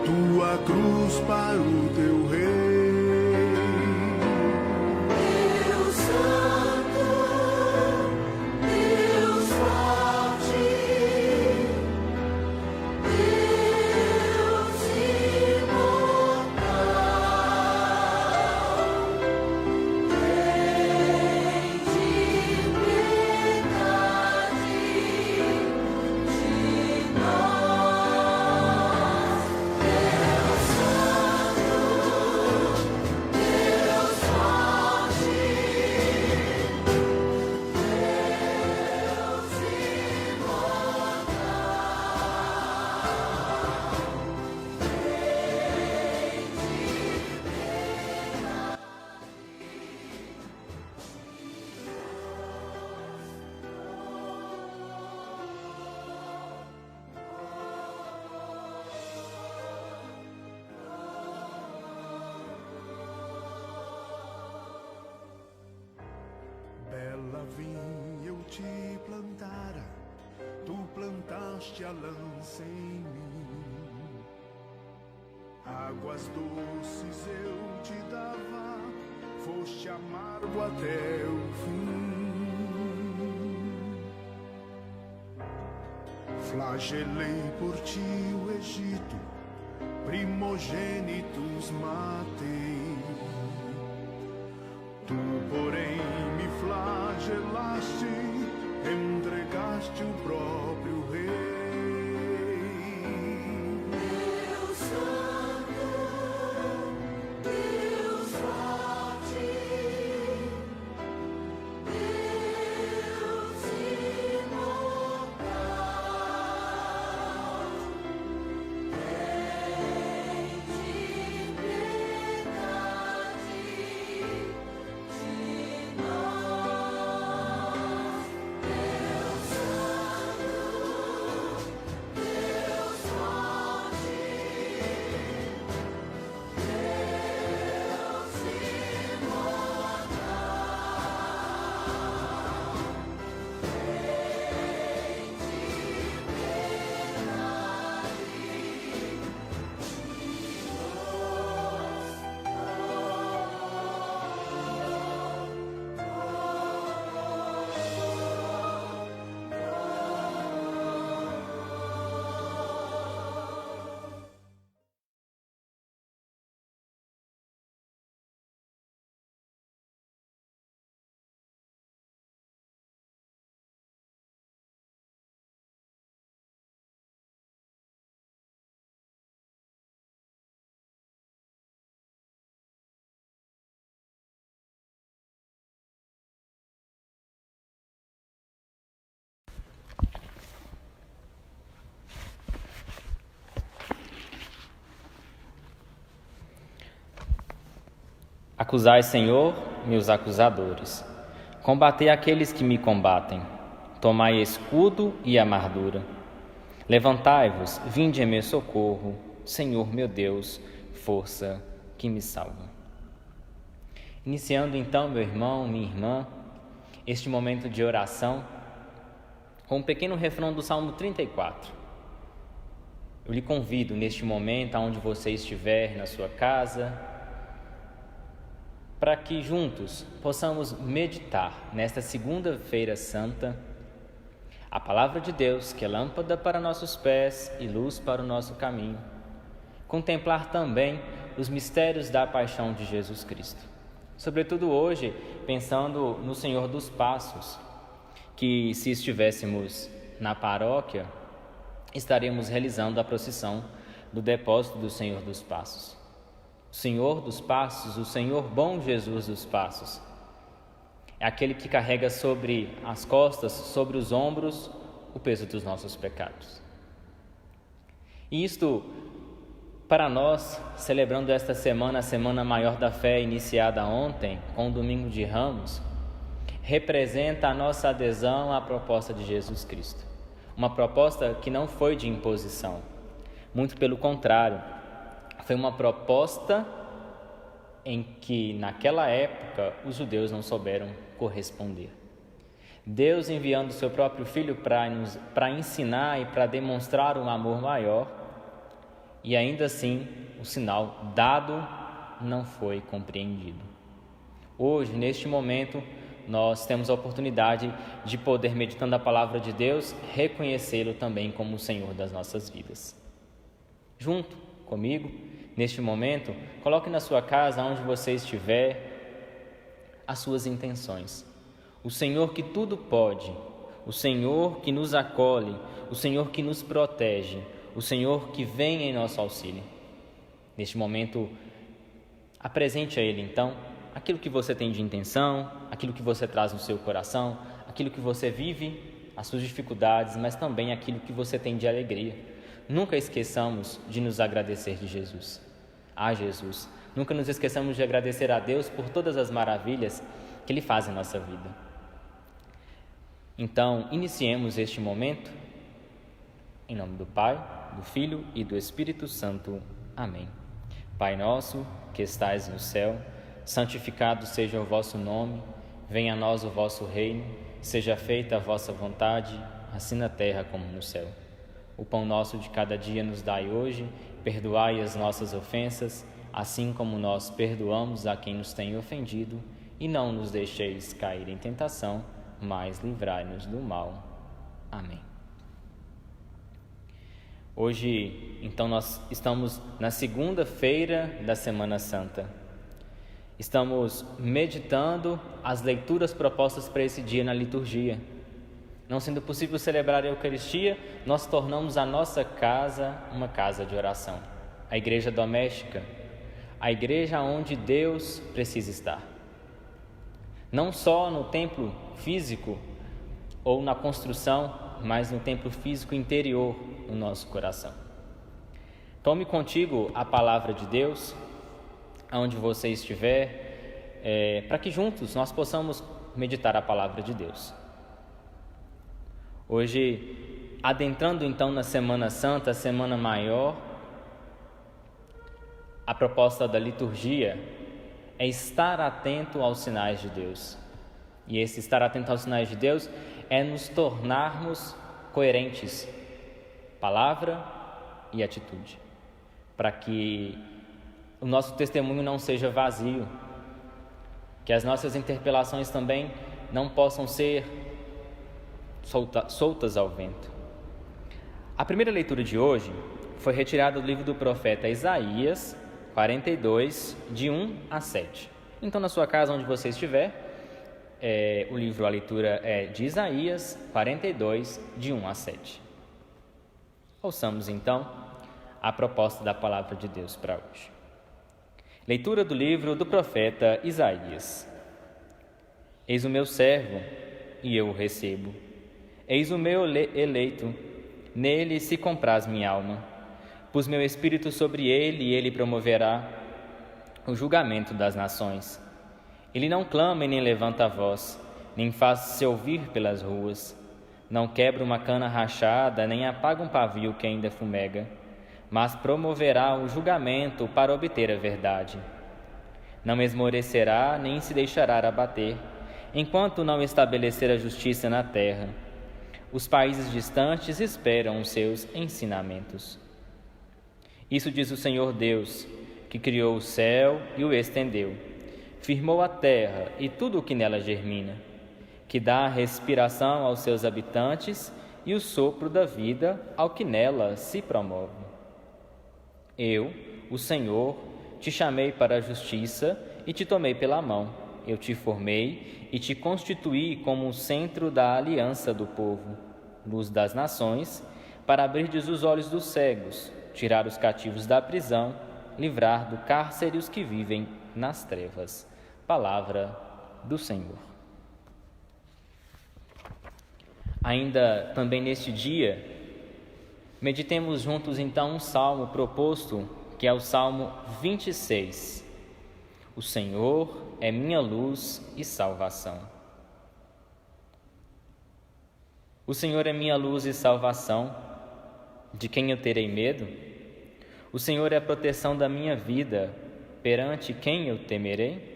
tua cruz para o teu rei. Deus Santo, Deus forte, Deus imortal, Rei de piedade de nós. Deus Santo, Deus forte, Deus Bela vinha eu te plantara, tu plantaste a lança em mim. Águas doces eu te dava, foste amargo até o fim. Flagelei por ti o Egito, primogênitos matei. Tu, porém, me flagelaste, entregaste o próprio Rei. Deus Santo, Deus forte, Deus imortal, Rei de piedade de nós. Deus Santo, Deus forte, Deus Acusai, Senhor, meus acusadores. Combatei aqueles que me combatem. Tomai escudo e amargura. Levantai-vos, vinde em meu socorro, Senhor meu Deus, força que me salva. Iniciando então, meu irmão, minha irmã, este momento de oração, com um pequeno refrão do Salmo 34. Eu lhe convido neste momento, aonde você estiver, na sua casa, para que juntos possamos meditar nesta segunda-feira santa a palavra de Deus, que é lâmpada para nossos pés e luz para o nosso caminho. Contemplar também os mistérios da paixão de Jesus Cristo. Sobretudo hoje, pensando no Senhor dos Passos, que se estivéssemos na paróquia, estaremos realizando a procissão do depósito do Senhor dos Passos. O Senhor dos Passos, o Senhor bom Jesus dos Passos, é aquele que carrega sobre as costas, sobre os ombros, o peso dos nossos pecados. E isto, para nós, celebrando esta semana, a Semana Maior da Fé, iniciada ontem, com o Domingo de Ramos, representa a nossa adesão à proposta de Jesus Cristo. Uma proposta que não foi de imposição, muito pelo contrário, foi uma proposta em que, naquela época, os judeus não souberam corresponder. Deus enviando o seu próprio Filho para ensinar e para demonstrar um amor maior, e ainda assim o sinal dado não foi compreendido. Hoje, neste momento, nós temos a oportunidade de poder, meditando a palavra de Deus, reconhecê-lo também como o Senhor das nossas vidas. Junto comigo, neste momento, coloque na sua casa, onde você estiver, as suas intenções. O Senhor que tudo pode, o Senhor que nos acolhe, o Senhor que nos protege, o Senhor que vem em nosso auxílio. Neste momento, apresente a Ele, então, aquilo que você tem de intenção, aquilo que você traz no seu coração, aquilo que você vive, as suas dificuldades, mas também aquilo que você tem de alegria. Nunca esqueçamos de nos agradecer de Jesus. A Jesus. Nunca nos esqueçamos de agradecer a Deus por todas as maravilhas que Ele faz em nossa vida. Então, iniciemos este momento em nome do Pai, do Filho e do Espírito Santo. Amém. Pai nosso, que estais no céu, santificado seja o vosso nome, venha a nós o vosso reino, seja feita a vossa vontade, assim na terra como no céu. O pão nosso de cada dia nos dai hoje, perdoai as nossas ofensas, assim como nós perdoamos a quem nos tem ofendido, e não nos deixeis cair em tentação, mas livrai-nos do mal. Amém. Hoje, então, nós estamos na segunda-feira da Semana Santa. Estamos meditando as leituras propostas para esse dia na liturgia. Não sendo possível celebrar a Eucaristia, nós tornamos a nossa casa uma casa de oração. A igreja doméstica, a igreja onde Deus precisa estar. Não só no templo físico ou na construção, mas no templo físico interior, no nosso coração. Tome contigo a palavra de Deus, aonde você estiver, para que juntos nós possamos meditar a palavra de Deus. Hoje, adentrando então na Semana Santa, a Semana Maior, a proposta da liturgia é estar atento aos sinais de Deus. E esse estar atento aos sinais de Deus é nos tornarmos coerentes, palavra e atitude, para que o nosso testemunho não seja vazio, que as nossas interpelações também não possam ser soltas ao vento. A primeira leitura de hoje foi retirada do livro do profeta Isaías 42, de 1 a 7. Então, na sua casa, onde você estiver, a leitura é de Isaías 42, de 1 a 7. Ouçamos, então, a proposta da palavra de Deus para hoje. Leitura do livro do profeta Isaías. Eis o meu servo, e eu o recebo. Eis o meu eleito, nele se compraz minha alma. Pus meu espírito sobre ele, e ele promoverá o julgamento das nações. Ele não clama e nem levanta a voz, nem faz-se ouvir pelas ruas. Não quebra uma cana rachada, nem apaga um pavio que ainda fumega, mas promoverá o julgamento para obter a verdade. Não esmorecerá, nem se deixará abater, enquanto não estabelecer a justiça na terra. Os países distantes esperam os seus ensinamentos. Isso diz o Senhor Deus, que criou o céu e o estendeu, firmou a terra e tudo o que nela germina, que dá a respiração aos seus habitantes e o sopro da vida ao que nela se promove. Eu, o Senhor, te chamei para a justiça e te tomei pela mão. Eu te formei e te constituí como o centro da aliança do povo, luz das nações, para abrirdes os olhos dos cegos, tirar os cativos da prisão, livrar do cárcere os que vivem nas trevas. Palavra do Senhor. Ainda também neste dia, meditemos juntos então um salmo proposto, que é o Salmo 26. O Senhor é minha luz e salvação. O Senhor é minha luz e salvação, de quem eu terei medo? O Senhor é a proteção da minha vida, perante quem eu temerei?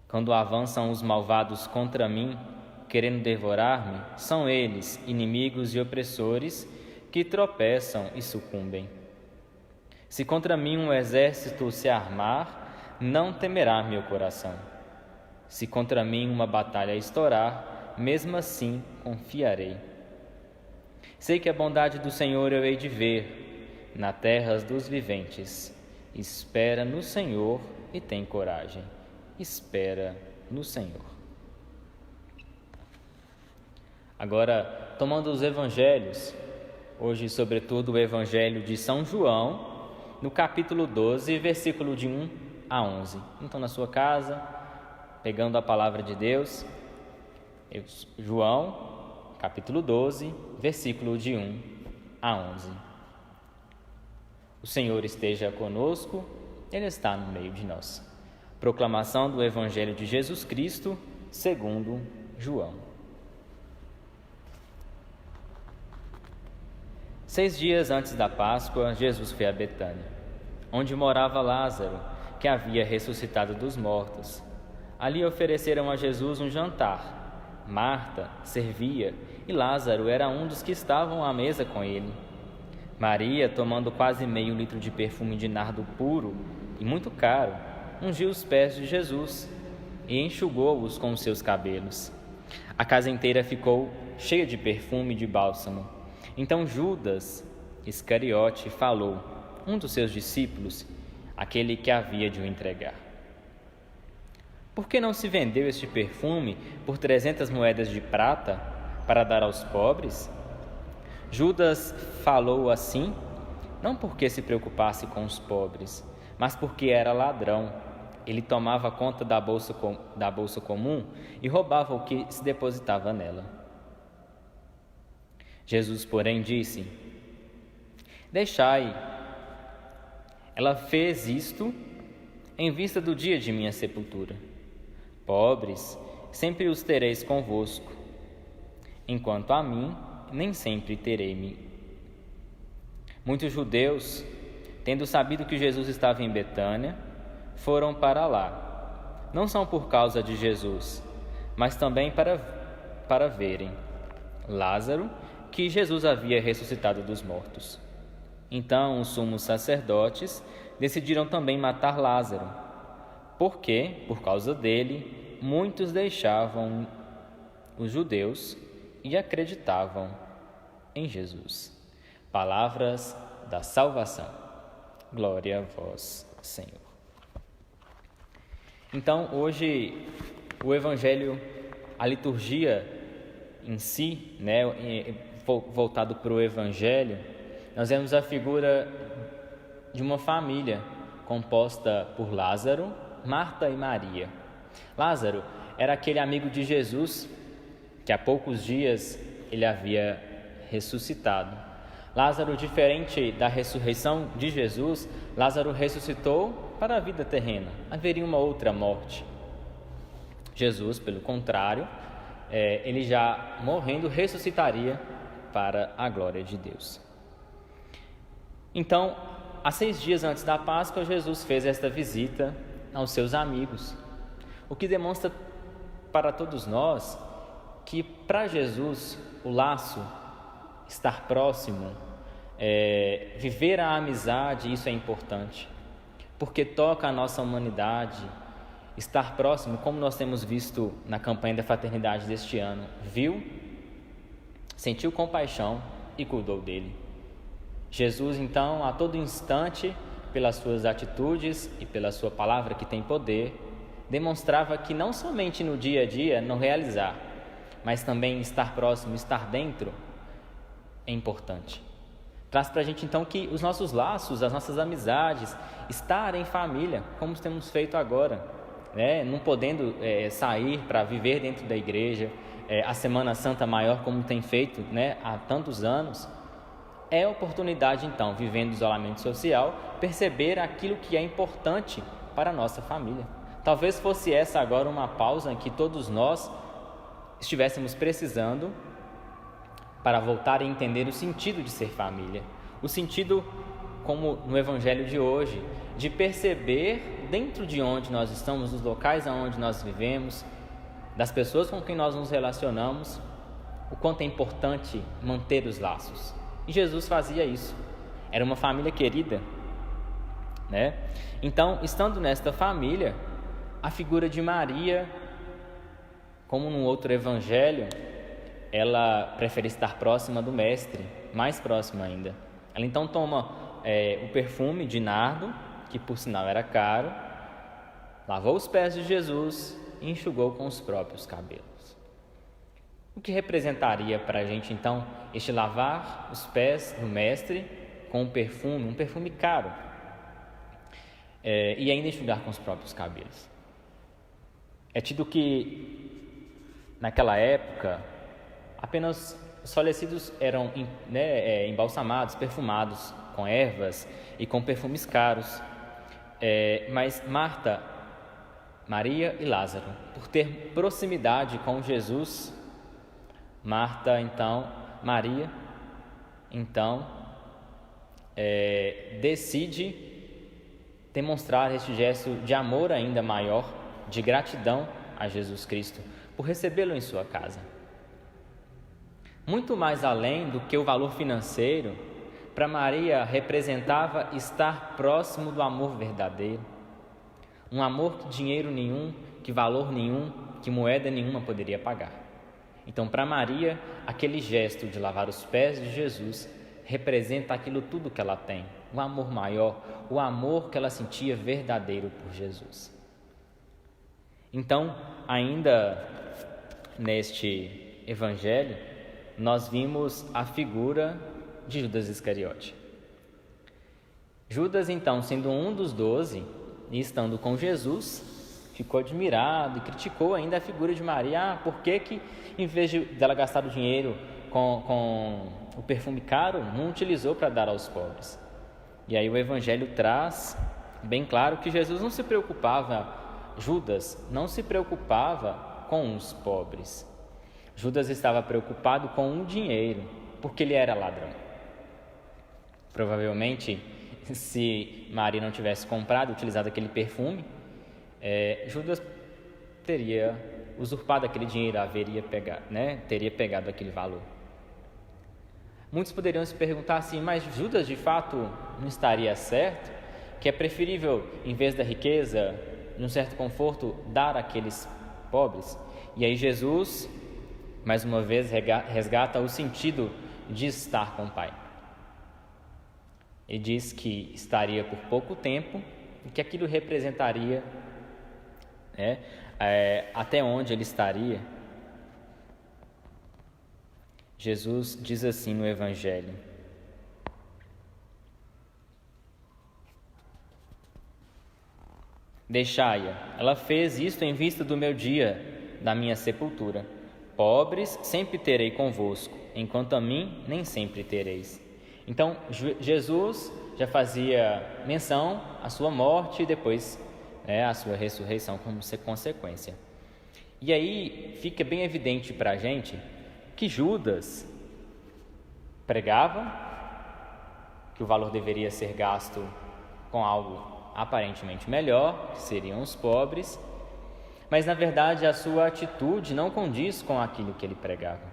Quando avançam os malvados contra mim, querendo devorar-me, são eles, inimigos e opressores, que tropeçam e sucumbem. Se contra mim um exército se armar, não temerá meu coração. Se contra mim uma batalha estourar, mesmo assim confiarei. Sei que a bondade do Senhor eu hei de ver na terra dos viventes. Espera no Senhor e tem coragem. Espera no Senhor. Agora, tomando os evangelhos, hoje sobretudo o evangelho de São João, no capítulo 12, versículo de 1 a 11. Então, na sua casa, pegando a palavra de Deus, João, capítulo 12, versículo de 1 a 11. O Senhor esteja conosco, Ele está no meio de nós. Proclamação do Evangelho de Jesus Cristo, segundo João. 6 dias antes da Páscoa, Jesus foi a Betânia, onde morava Lázaro, que havia ressuscitado dos mortos. Ali ofereceram a Jesus um jantar. Marta servia e Lázaro era um dos que estavam à mesa com ele. Maria, tomando quase meio litro de perfume de nardo puro e muito caro, ungiu os pés de Jesus e enxugou-os com os seus cabelos. A casa inteira ficou cheia de perfume e de bálsamo. Então Judas Iscariote falou, um dos seus discípulos, aquele que havia de o entregar: por que não se vendeu este perfume por 300 moedas de prata para dar aos pobres? Judas falou assim, não porque se preocupasse com os pobres, mas porque era ladrão. Ele tomava conta da bolsa comum e roubava o que se depositava nela. Jesus, porém, disse: deixai, ela fez isto em vista do dia de minha sepultura. Pobres, sempre os tereis convosco, enquanto a mim, nem sempre terei-me. Muitos judeus, tendo sabido que Jesus estava em Betânia, foram para lá, não só por causa de Jesus, mas também para verem Lázaro, que Jesus havia ressuscitado dos mortos. Então os sumos sacerdotes decidiram também matar Lázaro, porque, por causa dele, muitos deixavam os judeus e acreditavam em Jesus. Palavras da salvação. Glória a vós, Senhor. Então, hoje, o Evangelho, a liturgia em si, voltado para o Evangelho, nós vemos a figura de uma família composta por Lázaro, Marta e Maria. Lázaro era aquele amigo de Jesus que há poucos dias ele havia ressuscitado. Lázaro, diferente da ressurreição de Jesus, Lázaro ressuscitou para a vida terrena. Haveria uma outra morte. Jesus, pelo contrário, ele já morrendo ressuscitaria para a glória de Deus. Então, há 6 dias antes da Páscoa, Jesus fez esta visita aos seus amigos, o que demonstra para todos nós que para Jesus o laço, estar próximo, viver a amizade, isso é importante, porque toca a nossa humanidade. Estar próximo, como nós temos visto na campanha da fraternidade deste ano, viu, sentiu compaixão e cuidou dele. Jesus, então, a todo instante, pelas suas atitudes e pela sua palavra que tem poder, demonstrava que não somente no dia a dia não realizar, mas também estar próximo, estar dentro, é importante. Traz para a gente então que os nossos laços, as nossas amizades, estar em família, como temos feito agora, não podendo sair para viver dentro da igreja, a Semana Santa maior como tem feito há tantos anos, é oportunidade então, vivendo o isolamento social, perceber aquilo que é importante para a nossa família. Talvez fosse essa agora uma pausa em que todos nós estivéssemos precisando para voltar a entender o sentido de ser família. O sentido, como no Evangelho de hoje, de perceber dentro de onde nós estamos, dos locais onde nós vivemos, das pessoas com quem nós nos relacionamos, o quanto é importante manter os laços. E Jesus fazia isso. Era uma família querida, né? Então, estando nesta família, a figura de Maria, como num outro evangelho, ela prefere estar próxima do mestre, mais próxima ainda. Ela então toma o perfume de nardo, que por sinal era caro, lavou os pés de Jesus e enxugou com os próprios cabelos. O que representaria para a gente então este lavar os pés do mestre com um perfume caro, e ainda enxugar com os próprios cabelos? É tido que naquela época apenas os falecidos eram embalsamados, perfumados com ervas e com perfumes caros, mas Marta, Maria e Lázaro, por ter proximidade com Jesus, Maria decide demonstrar este gesto de amor ainda maior, de gratidão a Jesus Cristo por recebê-lo em sua casa. Muito mais além do que o valor financeiro, para Maria representava estar próximo do amor verdadeiro, um amor que dinheiro nenhum, que valor nenhum, que moeda nenhuma poderia pagar. Então, para Maria, aquele gesto de lavar os pés de Jesus representa aquilo tudo que ela tem, um amor maior, o amor que ela sentia verdadeiro por Jesus. Então, ainda neste evangelho, nós vimos a figura de Judas Iscariote. Judas, então, sendo um dos 12 e estando com Jesus, ficou admirado e criticou ainda a figura de Maria. Por que em vez dela gastar o dinheiro com o perfume caro, não utilizou para dar aos pobres? E aí o evangelho traz bem claro que Jesus não se preocupava, Judas não se preocupava com os pobres. Judas estava preocupado com o dinheiro, porque ele era ladrão. Provavelmente, se Maria não tivesse comprado, utilizado aquele perfume, Judas teria usurpado aquele dinheiro, teria pegado aquele valor. Muitos poderiam se perguntar assim, mas Judas de fato não estaria certo? Que é preferível, em vez da riqueza, num certo conforto, dar àqueles pobres? E aí Jesus, mais uma vez, resgata o sentido de estar com o Pai. Ele diz que estaria por pouco tempo e que aquilo representaria até onde ele estaria. Jesus diz assim no Evangelho: deixai-a, ela fez isto em vista do meu dia, da minha sepultura. Pobres sempre terei convosco, enquanto a mim nem sempre tereis. Então, Jesus já fazia menção à sua morte e depois à sua ressurreição como consequência. E aí fica bem evidente para a gente que Judas pregava que o valor deveria ser gasto com algo aparentemente melhor, que seriam os pobres, mas na verdade a sua atitude não condiz com aquilo que ele pregava.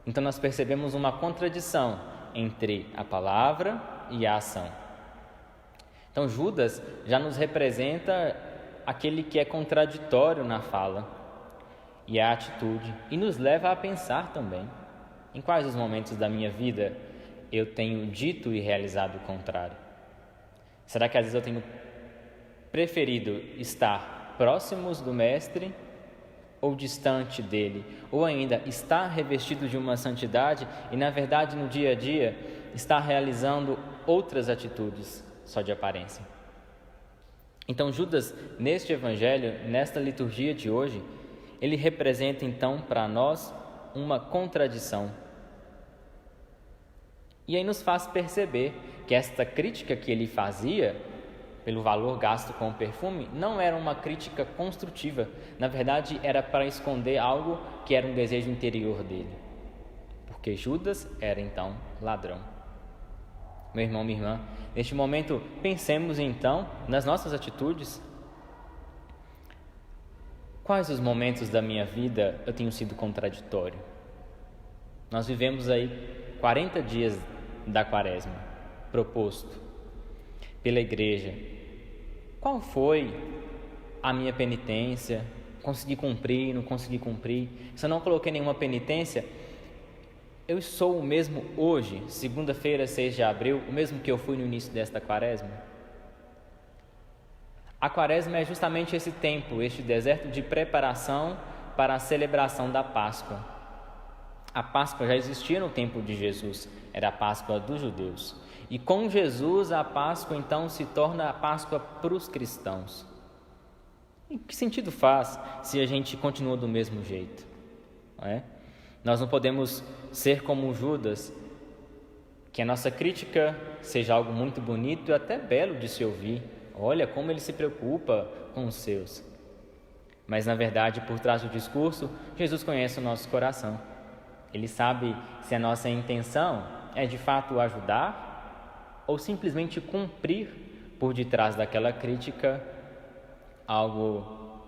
Então nós percebemos uma contradição entre a palavra e a ação. Então Judas já nos representa aquele que é contraditório na fala e a atitude, e nos leva a pensar também em quais os momentos da minha vida eu tenho dito e realizado o contrário. Será que às vezes eu tenho preferido estar próximos do Mestre ou distante dele, ou ainda estar revestido de uma santidade e na verdade no dia a dia estar realizando outras atitudes só de aparência? Então Judas, neste evangelho, nesta liturgia de hoje, ele representa então para nós uma contradição. E aí nos faz perceber que esta crítica que ele fazia pelo valor gasto com o perfume não era uma crítica construtiva. Na verdade, era para esconder algo que era um desejo interior dele. Porque Judas era então ladrão. Meu irmão, minha irmã, neste momento pensemos então nas nossas atitudes. Quais os momentos da minha vida eu tenho sido contraditório? Nós vivemos aí 40 dias da Quaresma, proposto pela Igreja. Qual foi a minha penitência? Consegui cumprir, não consegui cumprir? Se eu não coloquei nenhuma penitência, eu sou o mesmo hoje, segunda-feira, 6 de abril, o mesmo que eu fui no início desta Quaresma? A Quaresma é justamente esse tempo, este deserto de preparação para a celebração da Páscoa. A Páscoa já existia no tempo de Jesus, era a Páscoa dos judeus. E com Jesus, a Páscoa então se torna a Páscoa para os cristãos. E que sentido faz se a gente continua do mesmo jeito? Não é? Nós não podemos ser como Judas, que a nossa crítica seja algo muito bonito e até belo de se ouvir. Olha como ele se preocupa com os seus. Mas na verdade, por trás do discurso, Jesus conhece o nosso coração. Ele sabe se a nossa intenção é de fato ajudar ou simplesmente cumprir por detrás daquela crítica algo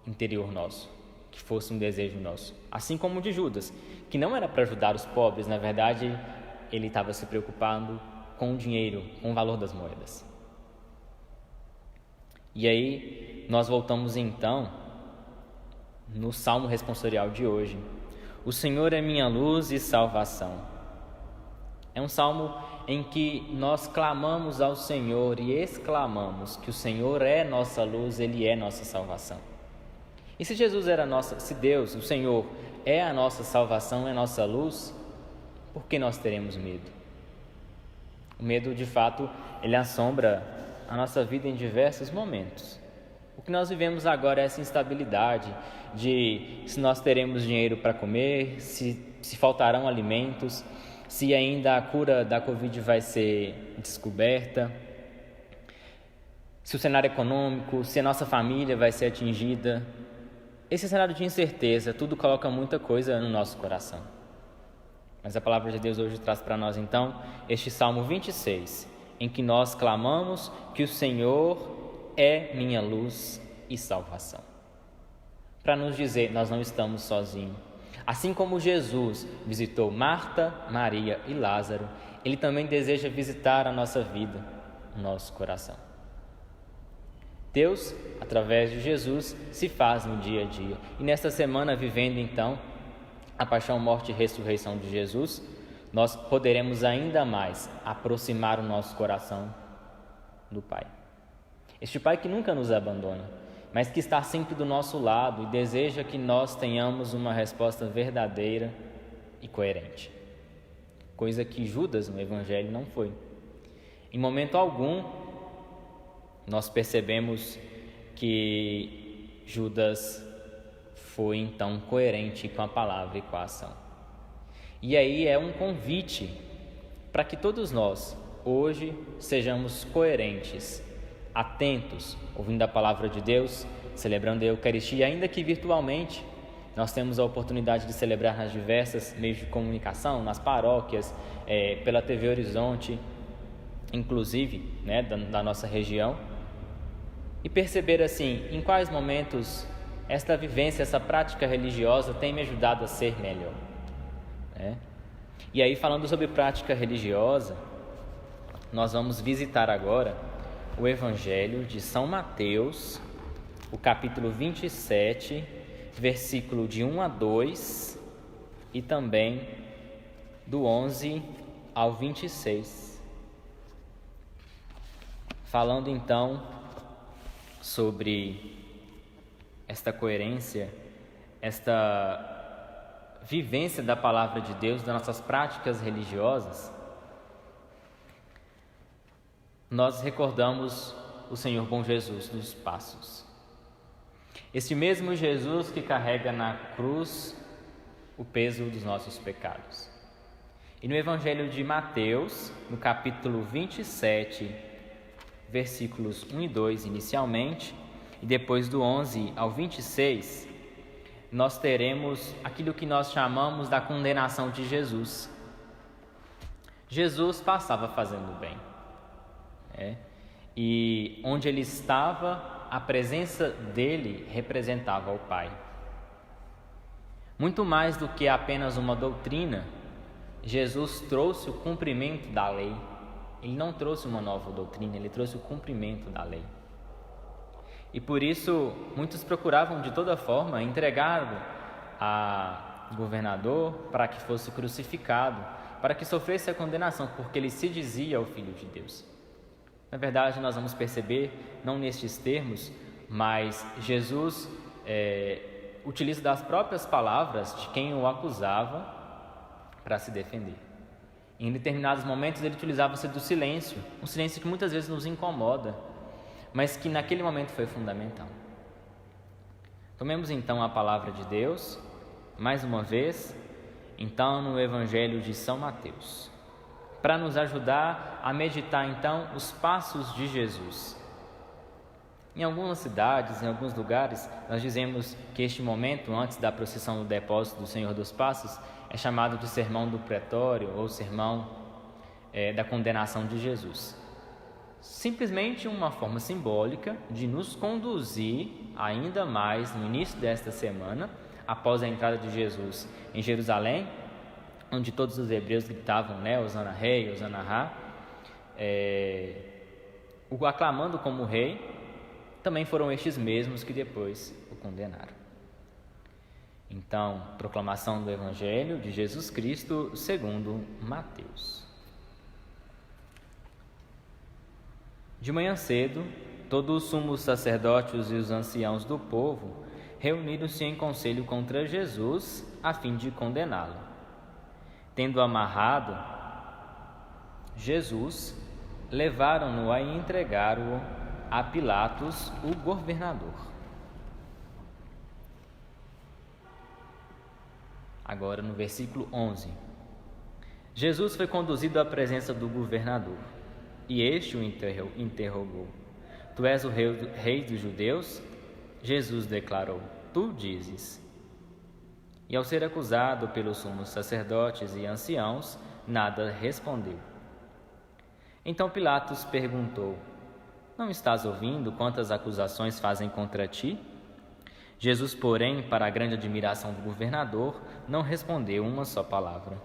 interior nosso, que fosse um desejo nosso. Assim como o de Judas, que não era para ajudar os pobres, na verdade ele estava se preocupando com o dinheiro, com o valor das moedas. E aí nós voltamos então no Salmo responsorial de hoje. O Senhor é minha luz e salvação. É um salmo em que nós clamamos ao Senhor e exclamamos que o Senhor é nossa luz, Ele é nossa salvação. E se Jesus era se Deus, o Senhor, é a nossa salvação, é a nossa luz, por que nós teremos medo? O medo, de fato, ele assombra a nossa vida em diversos momentos. O que nós vivemos agora é essa instabilidade de se nós teremos dinheiro para comer, se faltarão alimentos, se ainda a cura da Covid vai ser descoberta, se o cenário econômico, se a nossa família vai ser atingida. Esse cenário de incerteza, tudo coloca muita coisa no nosso coração. Mas a palavra de Deus hoje traz para nós então este Salmo 26, em que nós clamamos que o Senhor é minha luz e salvação. Para nos dizer, nós não estamos sozinhos. Assim como Jesus visitou Marta, Maria e Lázaro, Ele também deseja visitar a nossa vida, o nosso coração. Deus, através de Jesus, se faz no dia a dia. E nesta semana, vivendo então a paixão, morte e ressurreição de Jesus, nós poderemos ainda mais aproximar o nosso coração do Pai. Este Pai que nunca nos abandona, mas que está sempre do nosso lado e deseja que nós tenhamos uma resposta verdadeira e coerente. Coisa que Judas no Evangelho não foi. Em momento algum, nós percebemos que Judas foi então coerente com a palavra e com a ação. E aí é um convite para que todos nós, hoje, sejamos coerentes, atentos, ouvindo a palavra de Deus, celebrando a Eucaristia, ainda que virtualmente. Nós temos a oportunidade de celebrar nas diversas meios de comunicação, nas paróquias, pela TV Horizonte, inclusive, da nossa região, e perceber assim, em quais momentos esta vivência, essa prática religiosa tem me ajudado a ser melhor. E aí, falando sobre prática religiosa, nós vamos visitar agora o Evangelho de São Mateus, o capítulo 27, versículo de 1 a 2 e também do 11 ao 26. Falando então sobre esta coerência, esta vivência da palavra de Deus, das nossas práticas religiosas, nós recordamos o Senhor bom Jesus dos passos. Esse mesmo Jesus que carrega na cruz o peso dos nossos pecados. E no Evangelho de Mateus, no capítulo 27, versículos 1 e 2 inicialmente, e depois do 11 ao 26, nós teremos aquilo que nós chamamos da condenação de Jesus. Jesus passava fazendo bem. E onde ele estava, a presença dele representava o Pai. Muito mais do que apenas uma doutrina, Jesus trouxe o cumprimento da lei. Ele não trouxe uma nova doutrina, ele trouxe o cumprimento da lei. E por isso, muitos procuravam de toda forma entregá-lo a governador para que fosse crucificado, para que sofresse a condenação, porque ele se dizia o Filho de Deus. Na verdade, nós vamos perceber, não nestes termos, mas Jesus utiliza das próprias palavras de quem o acusava para se defender. Em determinados momentos ele utilizava-se do silêncio, um silêncio que muitas vezes nos incomoda, mas que naquele momento foi fundamental. Tomemos então a palavra de Deus, mais uma vez, então no Evangelho de São Mateus, para nos ajudar a meditar então os passos de Jesus. Em algumas cidades, em alguns lugares, nós dizemos que este momento, antes da procissão do depósito do Senhor dos Passos, é chamado de Sermão do Pretório ou Sermão da Condenação de Jesus. Simplesmente uma forma simbólica de nos conduzir ainda mais no início desta semana, após a entrada de Jesus em Jerusalém, onde todos os hebreus gritavam, Hosana Rei, Hosana Ra, o aclamando como rei. Também foram estes mesmos que depois o condenaram. Então, proclamação do Evangelho de Jesus Cristo segundo Mateus. De manhã cedo, todos os sumos sacerdotes e os anciãos do povo reuniram-se em conselho contra Jesus, a fim de condená-lo. Tendo amarrado Jesus, levaram-no e entregaram-o a Pilatos, o governador. Agora no versículo 11. Jesus foi conduzido à presença do governador, e este o interrogou: Tu és o rei dos judeus? Jesus declarou: Tu dizes. E ao ser acusado pelos sumos sacerdotes e anciãos, nada respondeu. Então Pilatos perguntou: Não estás ouvindo quantas acusações fazem contra ti? Jesus, porém, para a grande admiração do governador, não respondeu uma só palavra.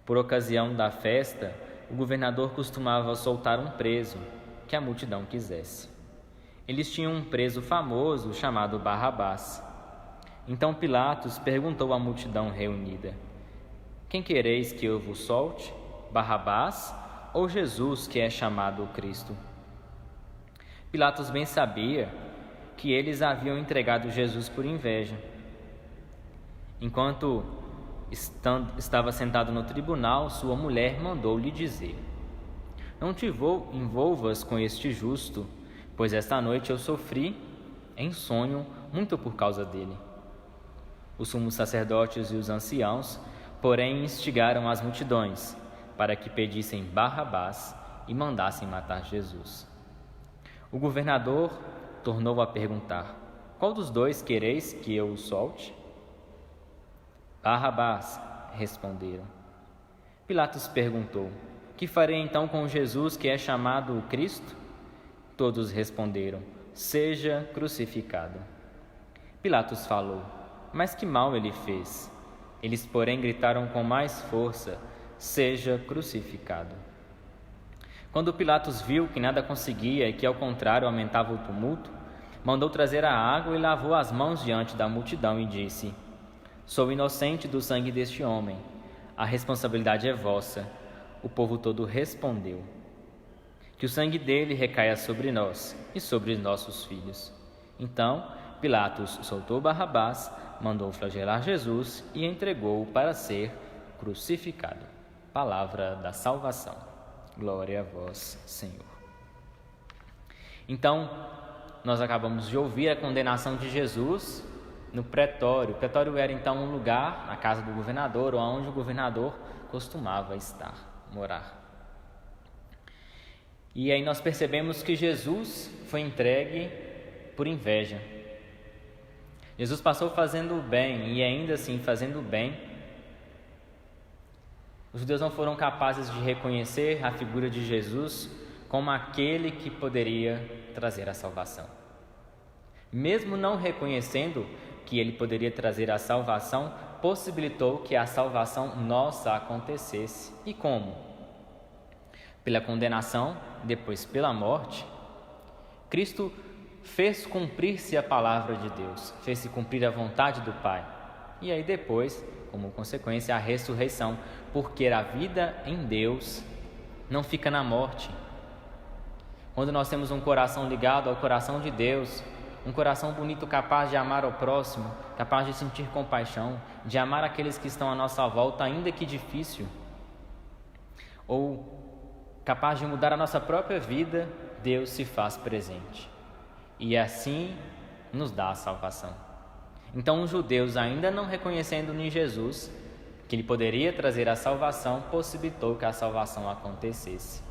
Por ocasião da festa, o governador costumava soltar um preso que a multidão quisesse. Eles tinham um preso famoso chamado Barrabás. Então Pilatos perguntou à multidão reunida: Quem quereis que eu vos solte? Barrabás ou Jesus, que é chamado o Cristo? Pilatos bem sabia que eles haviam entregado Jesus por inveja. Enquanto estava sentado no tribunal, sua mulher mandou-lhe dizer: Não te envolvas com este justo, pois esta noite eu sofri em sonho muito por causa dele. Os sumos sacerdotes e os anciãos, porém, instigaram as multidões para que pedissem Barrabás e mandassem matar Jesus. O governador tornou a perguntar: Qual dos dois quereis que eu o solte? Barrabás, responderam. Pilatos perguntou: Que farei então com Jesus, que é chamado o Cristo? Todos responderam: Seja crucificado. Pilatos falou: Mas que mal ele fez? Eles, porém, gritaram com mais força: Seja crucificado. Quando Pilatos viu que nada conseguia e que, ao contrário, aumentava o tumulto, mandou trazer a água e lavou as mãos diante da multidão e disse: Sou inocente do sangue deste homem. A responsabilidade é vossa. O povo todo respondeu: Que o sangue dele recaia sobre nós e sobre nossos filhos. Então Pilatos soltou Barrabás, mandou flagelar Jesus e entregou-o para ser crucificado. Palavra da salvação. Glória a vós, Senhor. Então, nós acabamos de ouvir a condenação de Jesus no pretório. O pretório era então um lugar, na casa do governador, ou onde o governador costumava morar. E aí nós percebemos que Jesus foi entregue por inveja. Jesus passou fazendo o bem e ainda assim fazendo o bem. Os judeus não foram capazes de reconhecer a figura de Jesus como aquele que poderia trazer a salvação. Mesmo não reconhecendo que ele poderia trazer a salvação, possibilitou que a salvação nossa acontecesse. E como? Pela condenação, depois pela morte. Cristo fez cumprir-se a palavra de Deus, fez-se cumprir a vontade do Pai. E aí depois, como consequência, a ressurreição, porque a vida em Deus não fica na morte. Quando nós temos um coração ligado ao coração de Deus, um coração bonito capaz de amar ao próximo, capaz de sentir compaixão, de amar aqueles que estão à nossa volta, ainda que difícil, ou capaz de mudar a nossa própria vida, Deus se faz presente. E assim nos dá a salvação. Então os judeus, ainda não reconhecendo em Jesus que Ele poderia trazer a salvação, possibilitou que a salvação acontecesse.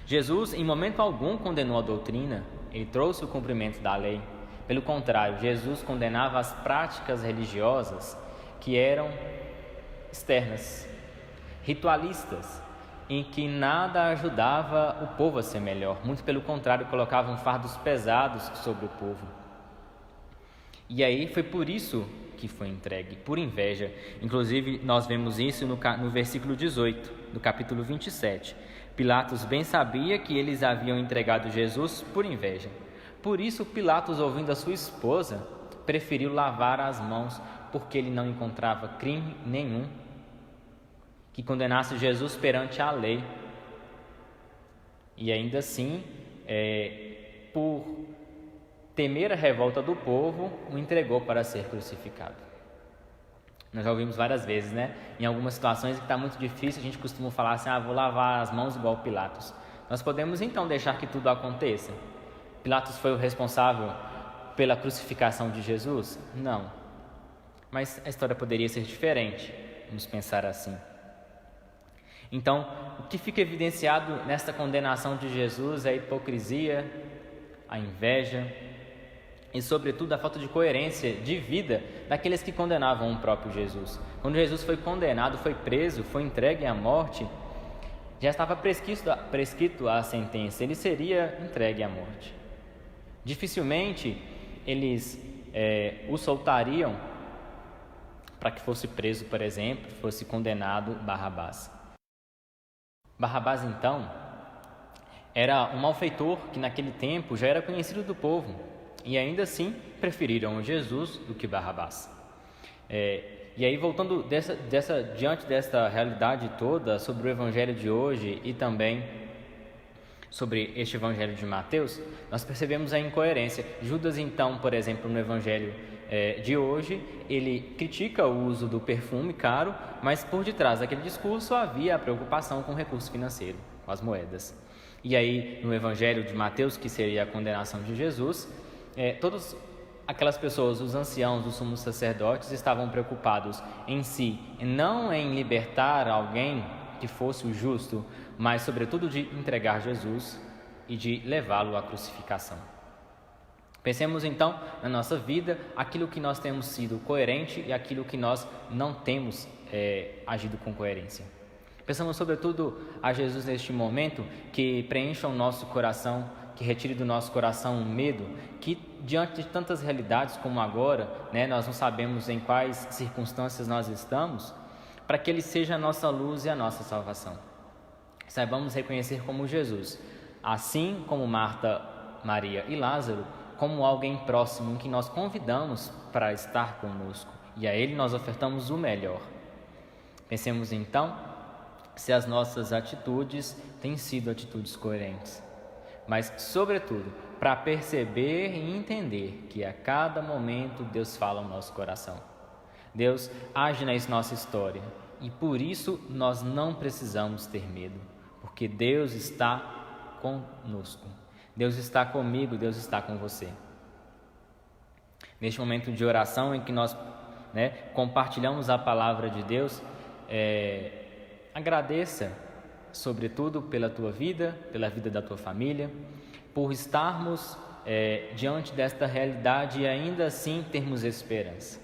Jesus, em momento algum, condenou a doutrina, Ele trouxe o cumprimento da lei. Pelo contrário, Jesus condenava as práticas religiosas que eram externas, ritualistas, em que nada ajudava o povo a ser melhor. Muito pelo contrário, colocavam fardos pesados sobre o povo. E aí foi por isso que foi entregue, por inveja. Inclusive, nós vemos isso no versículo 18, do capítulo 27. Pilatos bem sabia que eles haviam entregado Jesus por inveja. Por isso, Pilatos, ouvindo a sua esposa, preferiu lavar as mãos, porque ele não encontrava crime nenhum que condenasse Jesus perante a lei. E ainda assim, por temer a revolta do povo, o entregou para ser crucificado. Nós já ouvimos várias vezes, né? Em algumas situações que está muito difícil, a gente costuma falar assim, vou lavar as mãos igual Pilatos. Nós podemos então deixar que tudo aconteça? Pilatos foi o responsável pela crucificação de Jesus? Não. Mas a história poderia ser diferente, vamos pensar assim. Então, o que fica evidenciado nesta condenação de Jesus é a hipocrisia, a inveja e, sobretudo, a falta de coerência de vida daqueles que condenavam o próprio Jesus. Quando Jesus foi condenado, foi preso, foi entregue à morte, já estava prescrito a sentença, ele seria entregue à morte. Dificilmente eles o soltariam para que fosse preso, por exemplo, fosse condenado Barrabás. Barrabás, então, era um malfeitor que naquele tempo já era conhecido do povo e ainda assim preferiram Jesus do que Barrabás. E aí, voltando diante desta realidade toda sobre o evangelho de hoje e também sobre este evangelho de Mateus, nós percebemos a incoerência. Judas, então, por exemplo, no evangelho de hoje, ele critica o uso do perfume caro, mas por detrás daquele discurso havia a preocupação com o recurso financeiro, com as moedas. E aí, no evangelho de Mateus, que seria a condenação de Jesus, todas aquelas pessoas, os anciãos, os sumos sacerdotes, estavam preocupados em si, não em libertar alguém que fosse o justo, mas sobretudo de entregar Jesus e de levá-lo à crucificação. Pensemos então na nossa vida, aquilo que nós temos sido coerente e aquilo que nós não temos agido com coerência. Pensamos sobretudo a Jesus neste momento, que preencha o nosso coração, que retire do nosso coração o medo, que diante de tantas realidades como agora, nós não sabemos em quais circunstâncias nós estamos, para que Ele seja a nossa luz e a nossa salvação. Saibamos reconhecer como Jesus, assim como Marta, Maria e Lázaro, como alguém próximo em que nós convidamos para estar conosco e a Ele nós ofertamos o melhor. Pensemos então se as nossas atitudes têm sido atitudes coerentes, mas sobretudo para perceber e entender que a cada momento Deus fala ao nosso coração. Deus age na nossa história e por isso nós não precisamos ter medo, porque Deus está conosco. Deus está comigo, Deus está com você. Neste momento de oração em que nós compartilhamos a palavra de Deus, agradeça, sobretudo, pela tua vida, pela vida da tua família, por estarmos diante desta realidade e ainda assim termos esperança.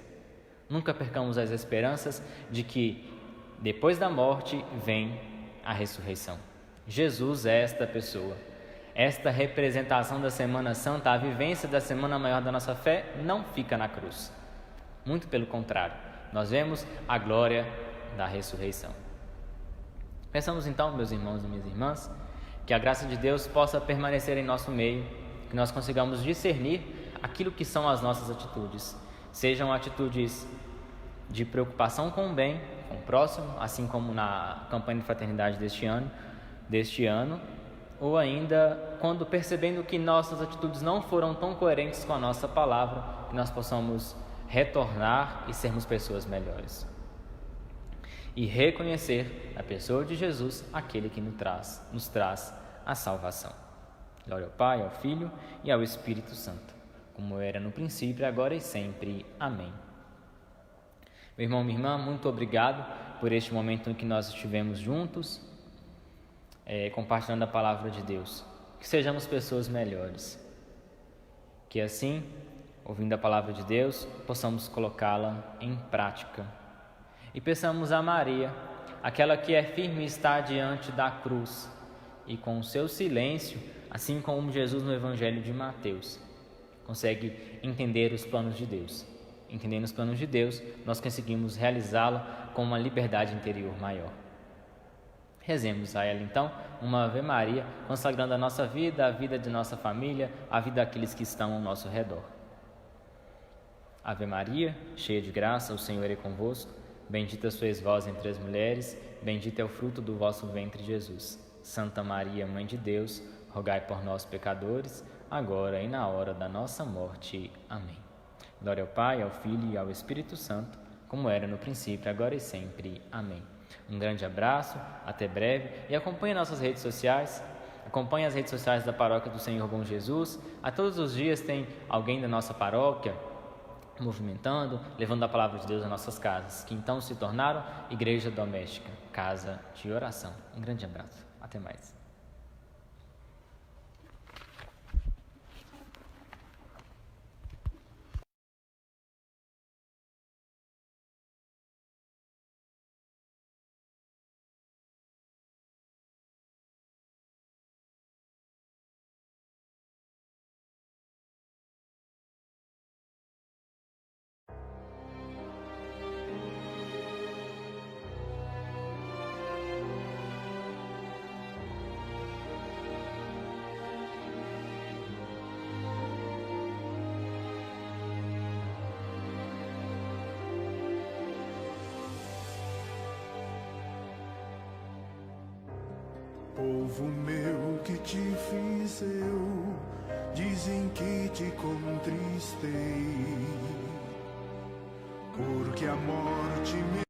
Nunca percamos as esperanças de que depois da morte vem a ressurreição. Jesus é esta pessoa. Esta representação da Semana Santa, a vivência da Semana Maior da nossa fé, não fica na cruz, Muito pelo contrário, nós vemos a glória da ressurreição. Pensamos então, meus irmãos e minhas irmãs, que a graça de Deus possa permanecer em nosso meio, que nós consigamos discernir aquilo que são as nossas atitudes, sejam atitudes de preocupação com o bem, com o próximo, assim como na campanha de fraternidade deste ano, ou ainda quando percebendo que nossas atitudes não foram tão coerentes com a nossa palavra, que nós possamos retornar e sermos pessoas melhores. E reconhecer a pessoa de Jesus, aquele que nos traz a salvação. Glória ao Pai, ao Filho e ao Espírito Santo, como era no princípio, agora e sempre. Amém. Meu irmão, minha irmã, muito obrigado por este momento em que nós estivemos juntos, compartilhando a palavra de Deus. Que sejamos pessoas melhores. Que assim, ouvindo a palavra de Deus, possamos colocá-la em prática. E peçamos a Maria, aquela que é firme e está diante da cruz, e com o seu silêncio, assim como Jesus no Evangelho de Mateus, consegue entender os planos de Deus. Entendendo os planos de Deus, nós conseguimos realizá-la com uma liberdade interior maior. Rezemos a ela então uma Ave Maria, consagrando a nossa vida, a vida de nossa família, a vida daqueles que estão ao nosso redor. Ave Maria, cheia de graça, o Senhor é convosco. Bendita sois vós entre as mulheres, bendito é o fruto do vosso ventre, Jesus. Santa Maria, Mãe de Deus, rogai por nós, pecadores, agora e na hora da nossa morte. Amém. Glória ao Pai, ao Filho e ao Espírito Santo, como era no princípio, agora e sempre. Amém. Um grande abraço, até breve, e acompanhe nossas redes sociais. Acompanhe as redes sociais da Paróquia do Senhor Bom Jesus. A todos os dias tem alguém da nossa paróquia movimentando, levando a palavra de Deus às nossas casas, que então se tornaram igreja doméstica, casa de oração. Um grande abraço, até mais. Povo meu, que te fiz eu, dizem que te contristei, porque a morte me